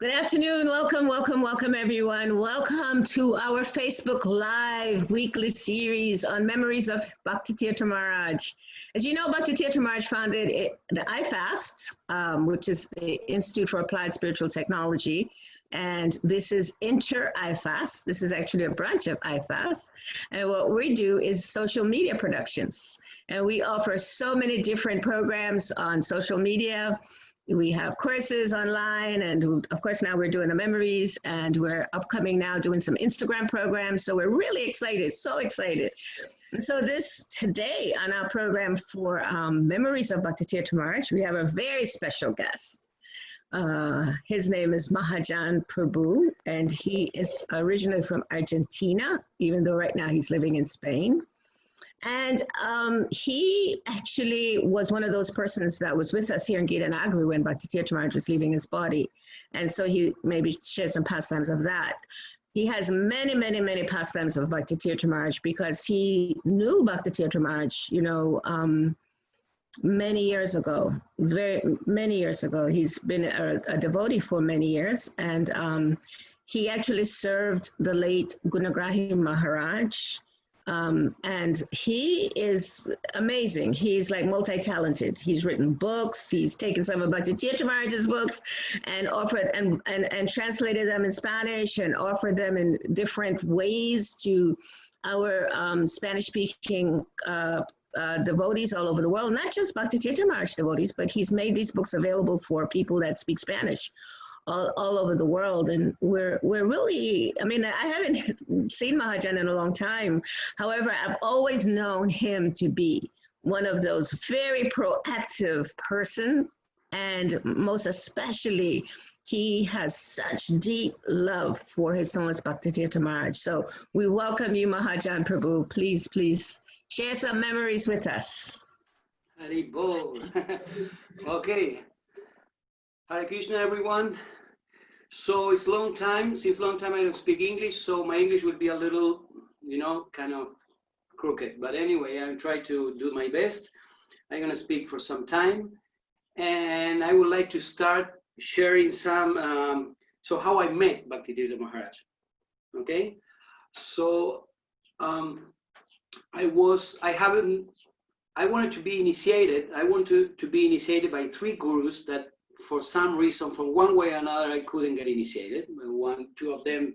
Good afternoon. Welcome, welcome, welcome, everyone. Welcome to our Facebook Live weekly series on memories of Bhakti Tirtha Maharaj. As you know, Bhakti Tirtha Maharaj founded the IFAST, which is the Institute for Applied Spiritual Technology. And this is Inter-IFAST. This is actually a branch of IFAST. And what we do is social media productions. And we offer so many different programs on social media. We have courses online, and of course now we're doing the memories, and we're upcoming now doing some Instagram programs. So we're really excited, so excited. And so today on our program for Memories of Bhakti Tirtha Maharaj, we have a very special guest. His name is Mahajan Prabhu, and he is originally from Argentina, even though right now he's living in Spain. And he actually was one of those persons that was with us here in Gitanagari when Bhakti Tirtha Maharaj was leaving his body. And so he maybe shares some pastimes of that. He has many, many, many pastimes of Bhakti Tirtha Maharaj because he knew Bhakti Tirtha Maharaj, many years ago, very many years ago. He's been a devotee for many years. And he actually served the late Gunagrahi Maharaj. And he is amazing. He's like multi-talented. He's written books. He's taken some of Bhakti Tirtha Maharaj's books and offered and translated them in Spanish and offered them in different ways to our Spanish-speaking devotees all over the world. Not just Bhakti Tirtha Maharaj devotees, but he's made these books available for people that speak Spanish all over the world. And we're really, I haven't seen Mahajan in a long time. However, I've always known him to be one of those very proactive person, and most especially, he has such deep love for his Holiness Bhakti Tirtha Maharaj. So we welcome you, Mahajan Prabhu. Please, please share some memories with us. Hari Bol. Okay. Hare Krishna, everyone. So since long time I don't speak English, so my English will be a little, kind of crooked. But anyway, I'll try to do my best. I'm going to speak for some time. And I would like to start sharing some, so how I met Bhakti Tirtha Maharaj. Okay? So I wanted to be initiated. I wanted to be initiated by 3 gurus that for some reason, from one way or another, I couldn't get initiated. Two of them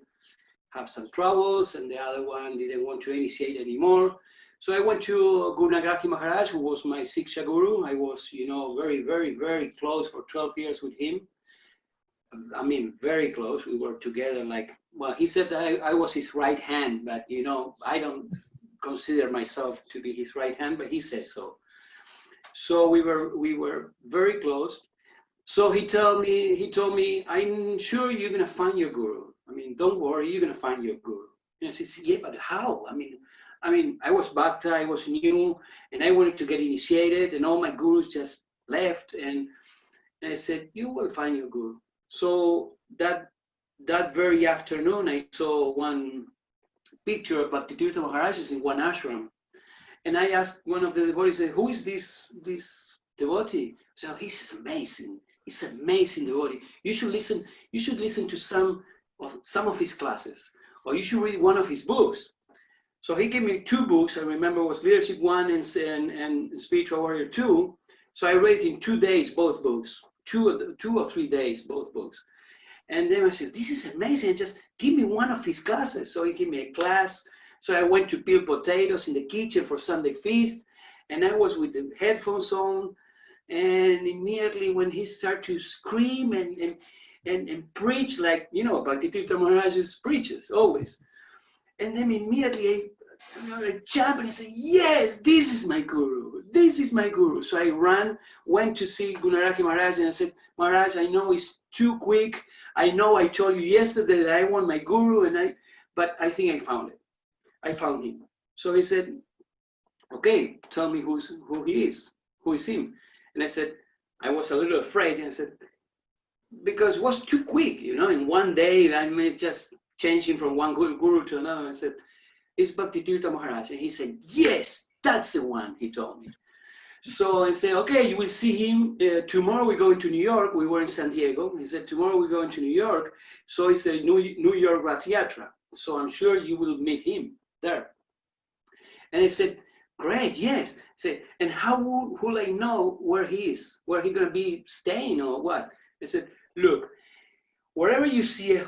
have some troubles, and the other one didn't want to initiate anymore. So I went to Gunagrahi Maharaj, who was my Siksha Guru. I was, very, very, very close for 12 years with him. I mean, very close. We were together he said that I was his right hand, but, I don't consider myself to be his right hand, but he said so. So we were very close. So he told me, I'm sure you're going to find your guru. Don't worry, you're going to find your guru. And I said, yeah, but how? I was Bhakta, I was new, and I wanted to get initiated, and all my gurus just left. And I said, you will find your guru. So that very afternoon, I saw one picture of Bhakti Tirtha Maharaj in one ashram. And I asked one of the devotees, who is this devotee? So he's amazing. He's an amazing devotee. You should listen to some of his classes, or you should read one of his books. So he gave me 2 books. I remember it was Leadership 1 and Spiritual Warrior 2. So I read in 2 days both books, 2 or 3 days both books. And then I said, this is amazing. Just give me one of his classes. So he gave me a class. So I went to peel potatoes in the kitchen for Sunday feast, and I was with the headphones on. And immediately when he started to scream and preach like, Bhakti Tirtha Maharaj preaches always. And then immediately I jumped and I said, yes, this is my guru. This is my guru. So I went to see Gunagrahi Maharaj, and I said, Maharaj, I know it's too quick. I know I told you yesterday that I want my guru, but I think I found it. I found him. So he said, okay, tell me who he is. Who is him? And I said, I was a little afraid, and I said, because it was too quick, in one day, I just changing from one guru to another. I said, it's Bhakti Tirtha Maharaj. And he said, yes, that's the one, he told me. So I said, okay, you will see him tomorrow. We're going to New York. We were in San Diego. He said, tomorrow we're going to New York. So it's a New York Rath Yatra. So I'm sure you will meet him there. And I said, great, yes. I said, and how will I know where he is, where he's gonna be staying or what? I said, look, wherever you see a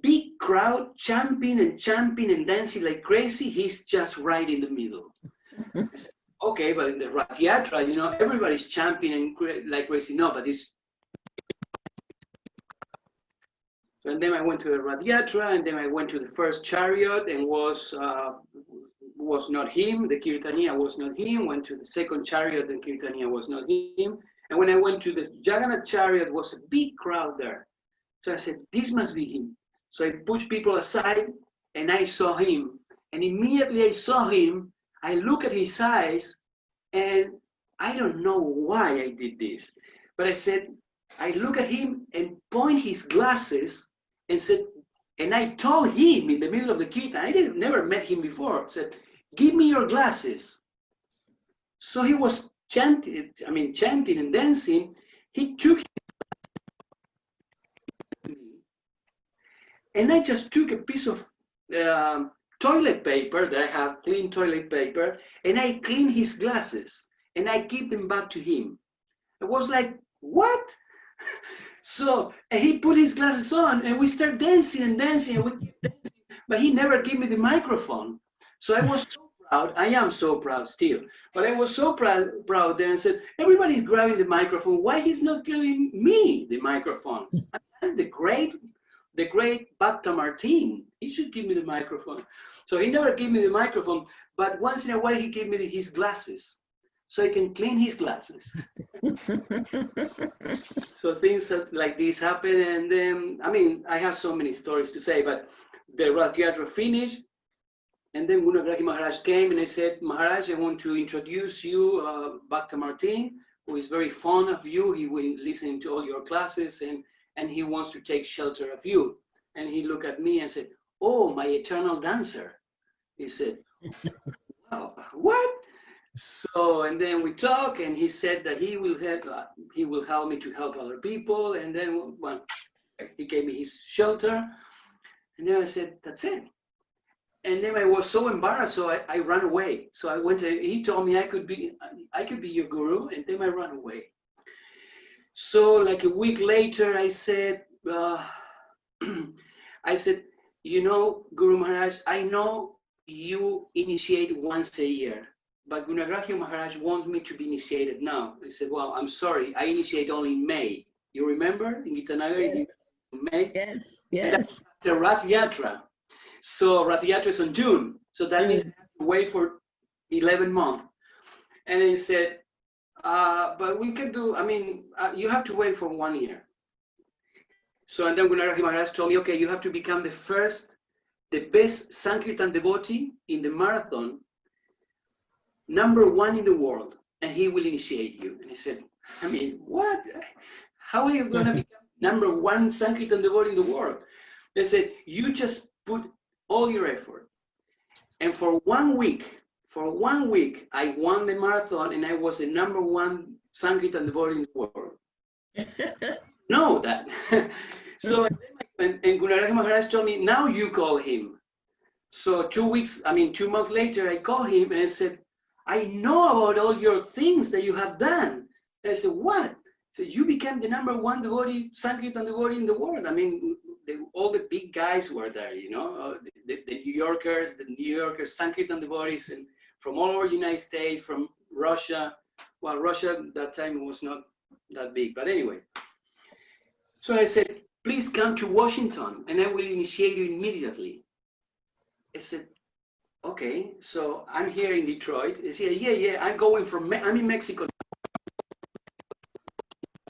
big crowd champing and dancing like crazy, he's just right in the middle. I said, okay, but in the Rath Yatra, you know, everybody's champing and like crazy. No, but it's. And then I went to the Rath Yatra, and then I went to the first chariot, and was not him. The Kirtaniya was not him. Went to the second chariot, and Kirtaniya was not him. And when I went to the Jagannath chariot, was a big crowd there. So I said, this must be him. So I pushed people aside, and I saw him. And immediately I saw him, I look at his eyes, and I don't know why I did this, but I said, I look at him and point his glasses and said, and I told him in the middle of the kirtan, I never met him before, said, give me your glasses. So he was chanting and dancing. He took me, and I just took a piece of toilet paper that I have, clean toilet paper, and I cleaned his glasses, and I give them back to him. I was like, what? So, and he put his glasses on, and we start dancing and dancing, and we keep dancing, but he never gave me the microphone. So I was so proud. I am so proud still, but I was so proud then. I said, everybody's grabbing the microphone. Why he's not giving me the microphone? I'm the great Bhakta Martin. He should give me the microphone. So he never gave me the microphone, but once in a while he gave me his glasses, so I can clean his glasses. So things like this happen, and then, I mean, I have so many stories to say, but the Rath Yatra finished, and then Gunagrahi Maharaj came, and I said, Maharaj, I want to introduce you, Bhakta Martin, who is very fond of you. He will listen to all your classes, and he wants to take shelter of you. And he looked at me and said, oh, my eternal dancer. He said, wow, what? So, and then we talk, and he said that he will help me to help other people. And then he gave me his shelter. And then I said, that's it. And then I was so embarrassed, so I ran away. So I went, he told me I could be your guru, and then I ran away. So like a week later, I said, you know, Guru Maharaj, I know you initiate once a year, but Gunagrahi Maharaj wants me to be initiated now. I said, well, I'm sorry, I initiate only in May. You remember in Gitanagar, yes. In May? Yes, yes. That's the Rath Yatra. So Rath Yatra is in June. So that means I have to wait for 11 months. And he said, but we can do, you have to wait for 1 year. So, and then Gunagrahi Maharaj told me, okay, you have to become the best Sankirtan devotee in the marathon, #1 in the world, and he will initiate you. And I said, what? How are you going to become #1 Sankirtan devotee in the world? They said, you just put all your effort. And for 1 week, I won the marathon, and I was the #1 Sankirtan devotee in the world. Know that. So, and Gunagrahi Maharaj told me, now you call him. So 2 months later, I called him and I said, I know about all your things that you have done. And I said, what? He said, you became the #1 devotee, Sankirtan devotee in the world. All the big guys were there, you know, the New Yorkers, Sankirtan devotees, and from all over the United States, from Russia. Well, Russia at that time was not that big, but anyway. So I said, please come to Washington and I will initiate you immediately. I said, okay, so I'm here in Detroit. He said, yeah, I'm in Mexico.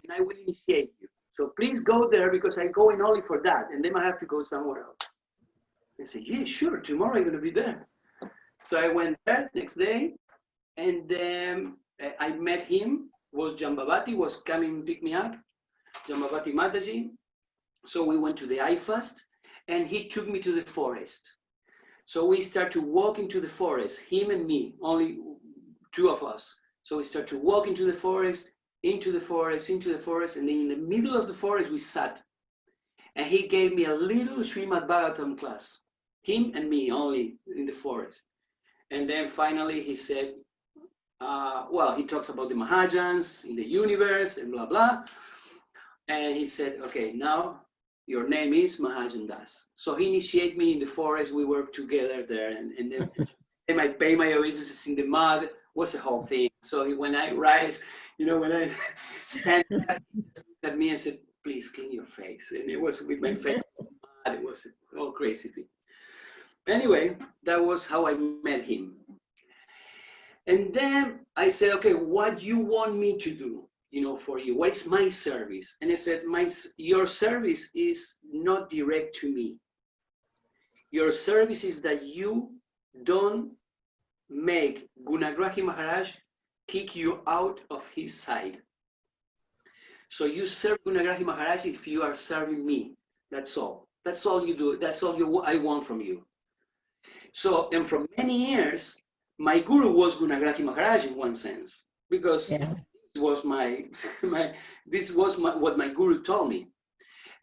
And I will initiate you. So please go there because I go in only for that. And then I have to go somewhere else. I said, yeah, sure, tomorrow I'm going to be there. So I went there next day, and then I met him. Jambavati was coming to pick me up, Jambavati Mataji. So we went to the I-Fast, and he took me to the forest. So we started to walk into the forest, him and me, only 2 of us. So we start to walk into the forest, into the forest, into the forest, and then in the middle of the forest we sat. And he gave me a little Srimad Bhagavatam class, him and me only in the forest. And then finally he said, well, he talks about the Mahajans in the universe and blah, blah. And he said, okay, now your name is Mahajan Das. So he initiated me in the forest. We worked together there. And then I pay my obeisances in the mud. Was a whole thing. So when I rise, you know, when I stand up, he looked at me and said, please clean your face. And it was with my face. It was a whole crazy thing. Anyway, that was how I met him. And then I said, okay, what do you want me to do, you know, for you? What is my service? And I said, your service is not direct to me. Your service is that you don't make Gunagrahi Maharaj kick you out of his side. So you serve Gunagrahi Maharaj if you are serving me. That's all. That's all you do. That's all I want from you. So, and for many years, my guru was Gunagrahi Maharaj in one sense, because this was what my guru told me.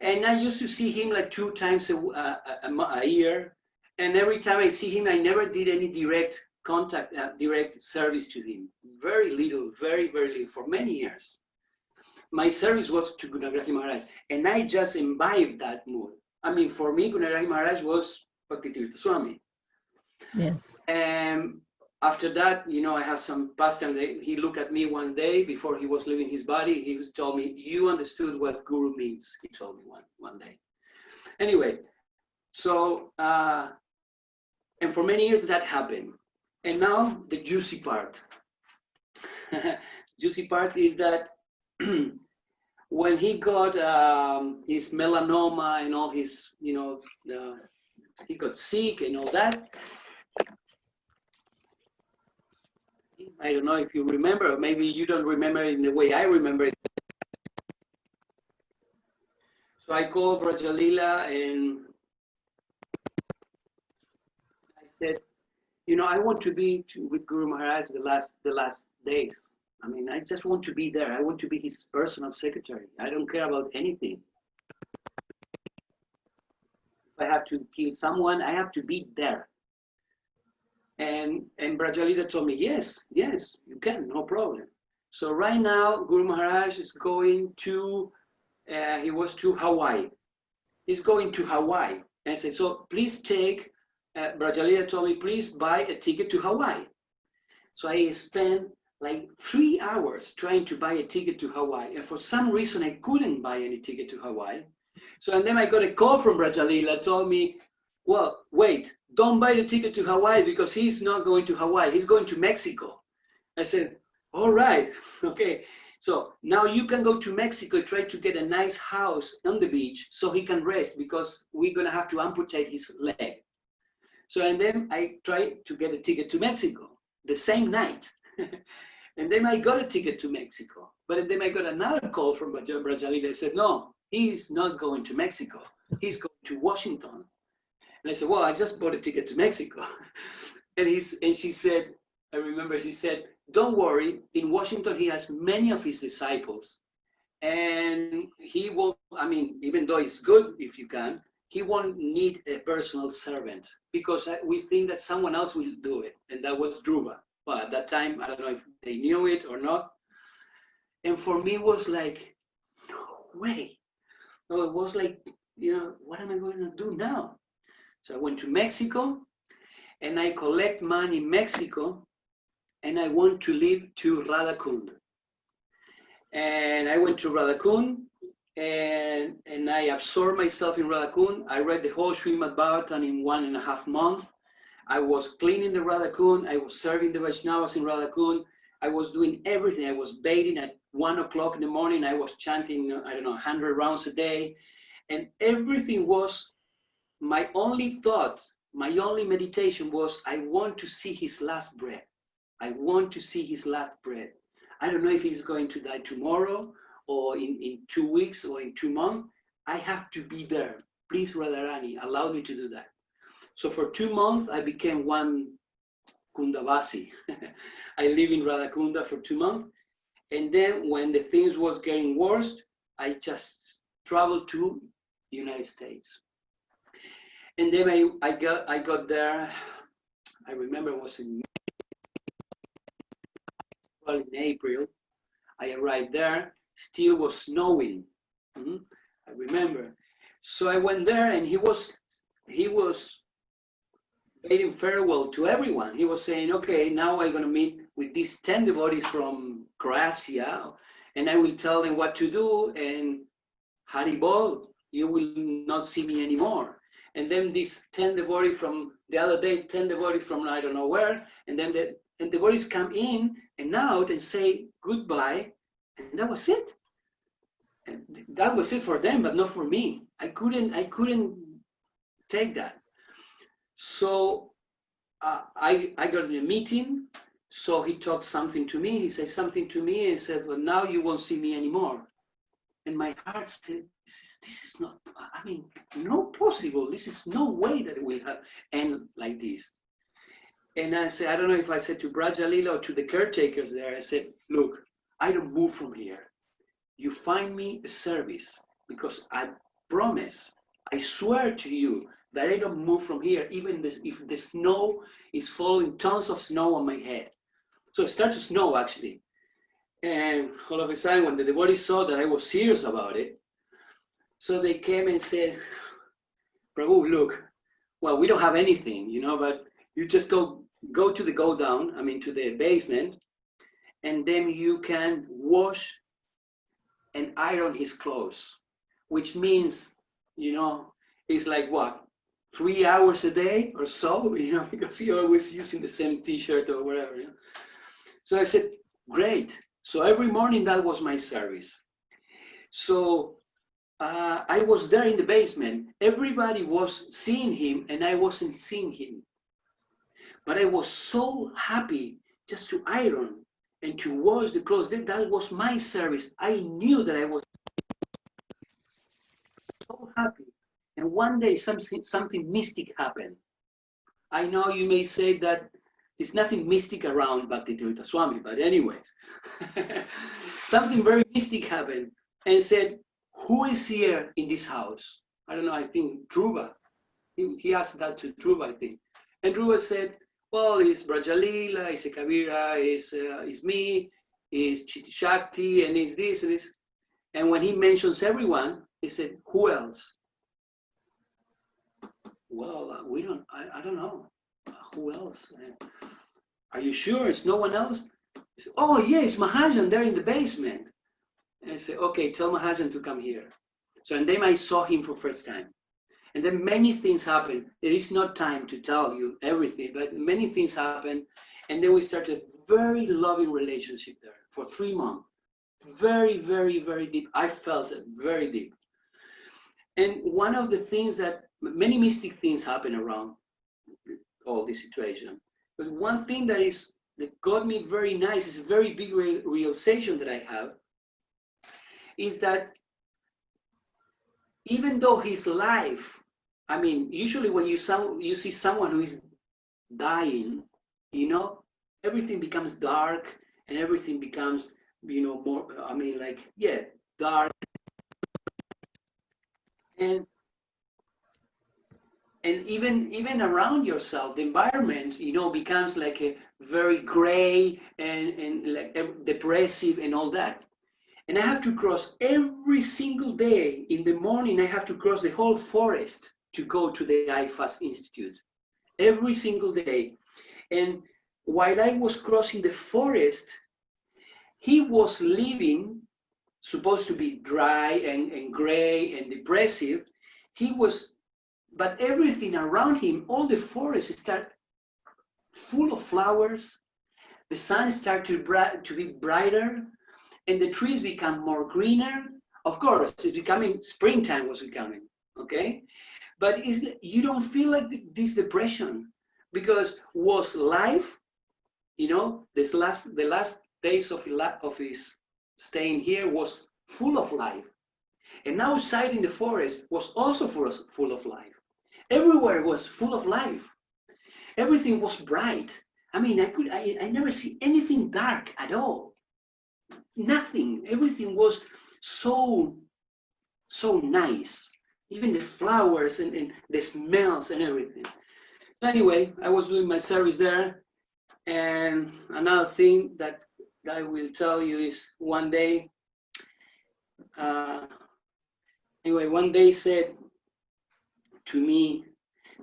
And I used to see him like 2 times a year. And every time I see him, I never did any direct contact, direct service to him. Very little, very, very little, for many years. My service was to Gunagrahi Maharaj, and I just imbibed that mood. I mean, for me, Gunagrahi Maharaj was Bhakti Tirtha Swami. Yes. And after that, you know, I have some pastime. He looked at me one day before he was leaving his body. He told me, you understood what guru means. He told me one day. Anyway, so, and for many years that happened. And now the juicy part. Juicy part is that when he got his melanoma and all his, you know, he got sick and all that. I don't know if you remember, or maybe you don't remember in the way I remember it. So I called Brajalila and I said, you know, I want to be with Guru Maharaj the last days. I mean, I just want to be there. I want to be his personal secretary. I don't care about anything. If I have to kill someone, I have to be there. And Brajalita told me, yes, you can, no problem. So right now, Guru Maharaj is going to, he was to Hawaii. He's going to Hawaii. And I said, so please take, Brajalita told me, please buy a ticket to Hawaii. So I spent like 3 hours trying to buy a ticket to Hawaii. And for some reason, I couldn't buy any ticket to Hawaii. So, and then I got a call from Brajalila, told me, well, wait, don't buy the ticket to Hawaii because he's not going to Hawaii, he's going to Mexico. I said, all right, okay. So now you can go to Mexico, try to get a nice house on the beach so he can rest because we're gonna have to amputate his leg. So, and then I tried to get a ticket to Mexico the same night. And then I got a ticket to Mexico. But then I got another call from Brajalila. I said, no, he's not going to Mexico. He's going to Washington. And I said, well, I just bought a ticket to Mexico. And she said, I remember she said, don't worry, in Washington, he has many of his disciples. And he will, I mean, even though it's good if you can, he won't need a personal servant because we think that someone else will do it. And that was Dhruva. Well, at that time, I don't know if they knew it or not. And for me, it was like, no way. No, it was like, you know, what am I going to do now? So I went to Mexico and I collect money in Mexico and I want to live to Radhakund. And I went to Radhakund and I absorbed myself in Radhakund. I read the whole Srimad Bhagavatam in 1.5 months. I was cleaning the Radhakund. I was serving the Vaishnavas in Radhakund. I was doing everything. I was bathing at 1 o'clock in the morning. I was chanting, I don't know, 100 rounds a day. And everything was, my only thought, my only meditation was, I want to see his last breath. I want to see his last breath. I don't know if he's going to die tomorrow or in 2 weeks or in 2 months. I have to be there. Please, Radharani, allow me to do that. So for 2 months, I became one Kundavasi. I live in Radhakunda for 2 months. And then when the things was getting worse, I just traveled to United States. And then I got there, I remember it was in April. I arrived there, still was snowing. I remember. So I went there and he was bidding farewell to everyone. He was saying, okay, now I'm going to meet with these 10 devotees from Croatia, and I will tell them what to do, and Haribol, you will not see me anymore. And then these 10 devotees from the other day, 10 devotees from I don't know where, and then the devotees come in and out and say goodbye, and that was it. And that was it for them, but not for me. I couldn't take that. So I got in a meeting. So he talked something to me. He said something to me and said, well, now you won't see me anymore. And my heart said, this is not, I mean, no possible. This is no way that it will end like this. And I said, I don't know if I said to Brajalila or to the caretakers there, I said, look, I don't move from here. You find me a service, because I promise, I swear to you that I don't move from here, even if the snow is falling, tons of snow on my head. So it started to snow actually. And all of a sudden, when the devotees saw that I was serious about it, so they came and said, Prabhu, look, well, we don't have anything, you know, but you just go to the to the basement, and then you can wash and iron his clothes, which means, you know, it's like what, 3 hours a day or so, you know, because he always using the same t-shirt or whatever, you know. So I said, great. So every morning that was my service. So I was there in the basement. Everybody was seeing him and I wasn't seeing him. But I was so happy just to iron and to wash the clothes. That was my service. I knew that I was so happy. And one day something mystic happened. I know you may say that there's nothing mystic around Bhakti Tirtha Swami, but anyways, something very mystic happened and said, who is here in this house? I don't know, I think Dhruva. He asked that to Dhruva, I think. And Dhruva said, well, it's Brajalila, it's Kabira, it's me, it's Chitti Shakti, and it's this and this. And when he mentions everyone, he said, who else? Well, I don't know. Who else? Are you sure it's no one else? He said, oh, yeah, it's Mahajan there in the basement. And I said, okay, tell Mahajan to come here. So, and then I saw him for first time. And then many things happened. There is not time to tell you everything, but many things happened. And then we started a very loving relationship there for 3 months. Very, very, very deep. I felt it very deep. And one of the things that, many mystic things happen around all this situation. But one thing that got me very nice, is a very big realization that I have, is that even though his life, I mean, usually when you see someone who is dying, you know, everything becomes dark and everything becomes, you know, more, I mean, like, yeah, dark. And even around yourself, the environment, you know, becomes like a very gray and like depressive and all that. And I have to cross every single day in the morning. I have to cross the whole forest to go to the IFAS Institute every single day. And while I was crossing the forest, he was living, supposed to be dry and gray and depressive. But everything around him, all the forests start full of flowers. The sun starts to be brighter, and the trees become more greener. Of course, it's becoming, springtime was becoming, okay? But you don't feel like this depression, because was life, you know, the last days of his staying here was full of life. And outside in the forest was also full of life. Everywhere was full of life. Everything was bright. I mean, I never see anything dark at all. Nothing. Everything was so nice. Even the flowers and the smells and everything. So anyway, I was doing my service there. And another thing that I will tell you is one day, one day said to me,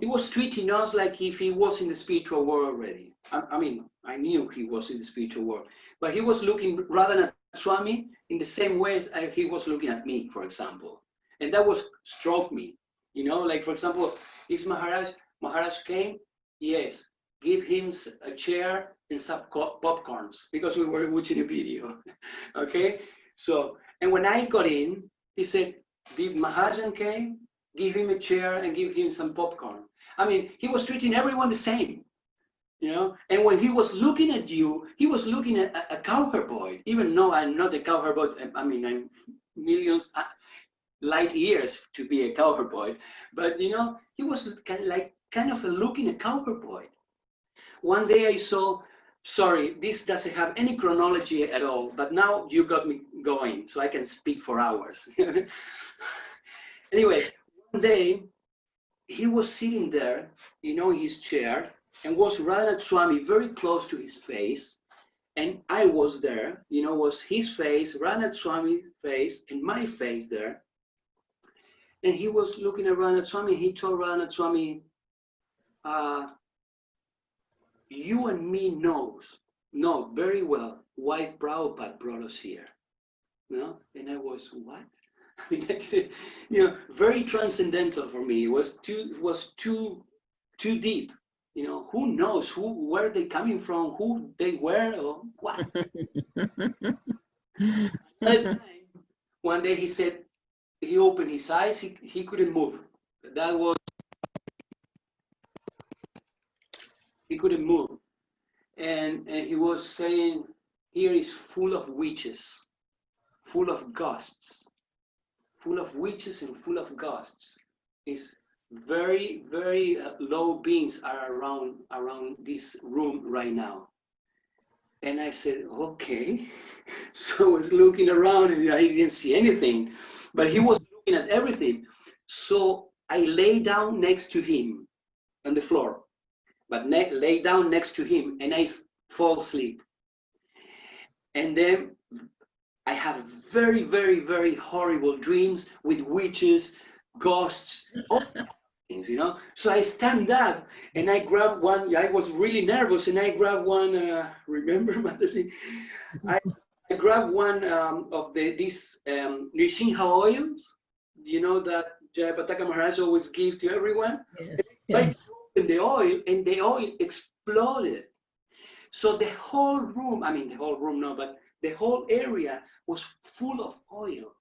he was treating us like if he was in the spiritual world already. I mean, I knew he was in the spiritual world, but he was looking rather at Swami in the same way as he was looking at me, for example. And that was struck me, you know, like for example, this Maharaj came, yes, give him a chair and some popcorns because we were watching a video, okay? So, and when I got in, he said, did Mahajan came, give him a chair and give him some popcorn. I mean, he was treating everyone the same, you know? And when he was looking at you, he was looking at a cowherd boy, even though I'm not a cowherd boy. I mean, I'm millions, light years to be a cowherd boy, but you know, he was kind of looking a cowherd boy. One day I saw, sorry, this doesn't have any chronology at all, but now you got me going, so I can speak for hours. Anyway, one day he was sitting there, you know, in his chair, and was Radha Swami very close to his face, and I was there, you know, was his face, Radha Swami's face, and my face there. And he was looking at Radha Swami, he told Radha Swami, you and me know very well why Prabhupada brought us here. You know? And I was, what? I mean, you know, very transcendental for me. It was too deep. You know, who knows where they coming from, who they were, or what? That time, one day he said, he opened his eyes, he couldn't move. That was, he couldn't move. And he was saying, here is full of witches, full of ghosts, full of witches and full of ghosts. It's very, very low beings are around this room right now. And I said, okay. So I was looking around and I didn't see anything, but he was looking at everything. So I lay down next to him on the floor, but lay down next to him and I fall asleep. And then I have very, very, very horrible dreams with witches, ghosts, all things, you know. So I stand up and I grab one. I was really nervous, and I grab one. Remember, I grab one of these Nrisingha oils. You know that Jayapataka Maharaj always give to everyone. Yes. Yes. I opened the oil exploded. So the whole room, I mean the whole room, no, but the whole area was full of oil.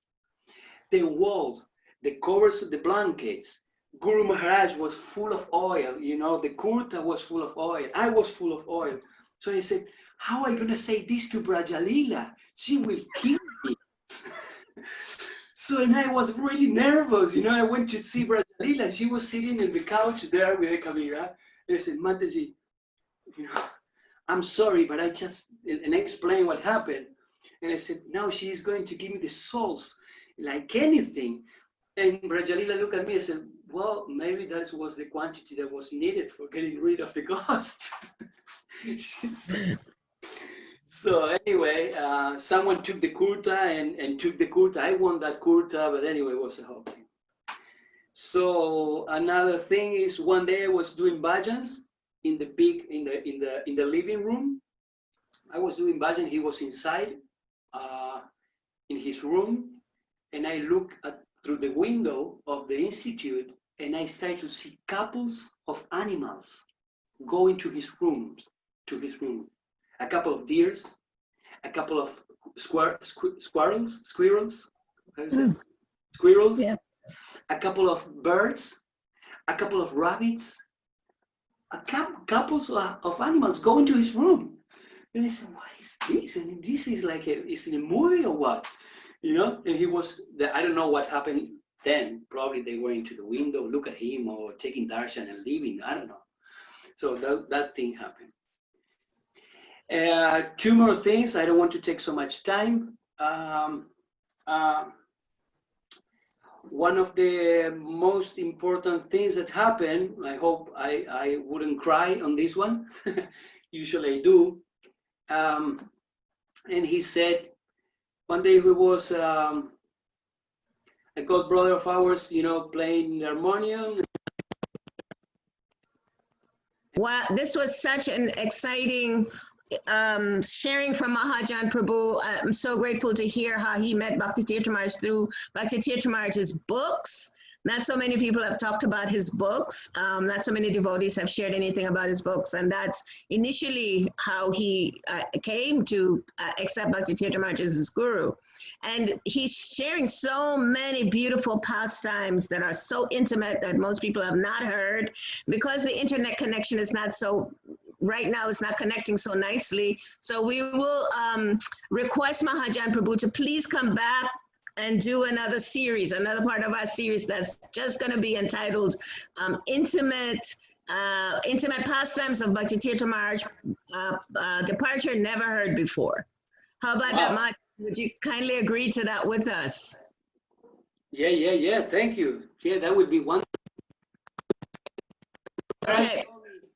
The walls, the covers of the blankets, Guru Maharaj was full of oil, you know, the kurta was full of oil, I was full of oil. So I said, how am I going to say this to Brajalila? She will kill me. So, and I was really nervous, you know, I went to see Brajalila, she was sitting in the couch there with the camera, and I said, Mataji, you know, I'm sorry, but I just, and I explained what happened. And I said, now she's going to give me the souls, like anything. And Brajalila looked at me and said, well, maybe that was the quantity that was needed for getting rid of the ghosts. So anyway, someone took the kurta and took the kurta. I won that kurta, but anyway, it was a whole thing. So another thing is, one day I was doing bhajans in the living room. I was doing bhajan. He was inside in his room, and I looked through the window of the institute, and I started to see couples of animals going to his room. A couple of deers, a couple of squirrels, yeah. A couple of birds, a couple of rabbits, couples of animals going to his room. And I said, what is this? And this is like, is it a movie or what? You know, and he was, I don't know what happened then. Probably they were into the window, look at him, or taking darshan and leaving, I don't know. So that thing happened. Two more things. I don't want to take so much time. One of the most important things that happened, I hope I wouldn't cry on this one. Usually I do. And he said, one day he was a good brother of ours, you know, playing the harmonium. Wow, this was such an exciting sharing from Mahajan Prabhu. I'm so grateful to hear how he met Bhakti Tirtha Maharaj through Bhakti Tirtha Maharaj's books. Not so many people have talked about his books. Not so many devotees have shared anything about his books. And that's initially how he came to accept Bhakti Tirtha Maharaj as his guru. And he's sharing so many beautiful pastimes that are so intimate that most people have not heard. Because the internet connection is not so, right now it's not connecting so nicely. So we will request Mahajan Prabhu to please come back and do another series, another part of our series that's just going to be entitled Intimate Pastimes of Bhakti Tirtha Maharaj, Departure Never Heard Before. How about that, Mahajan? Would you kindly agree to that with us? Yeah. Thank you. Yeah, that would be wonderful. Okay.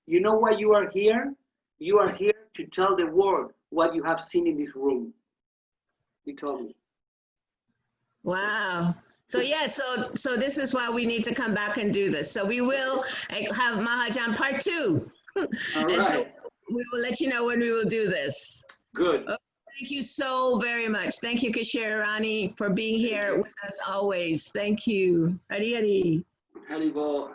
You know why you are here? You are here to tell the world what you have seen in this room. He told me. Wow. So yeah, so this is why we need to come back and do this. So we will have Mahajan part 2. All and right. So we will let you know when we will do this. Good. Okay, thank you so very much. Thank you, Kishirani, for being here with us always. Thank you. Hari Hari. Hari Bol.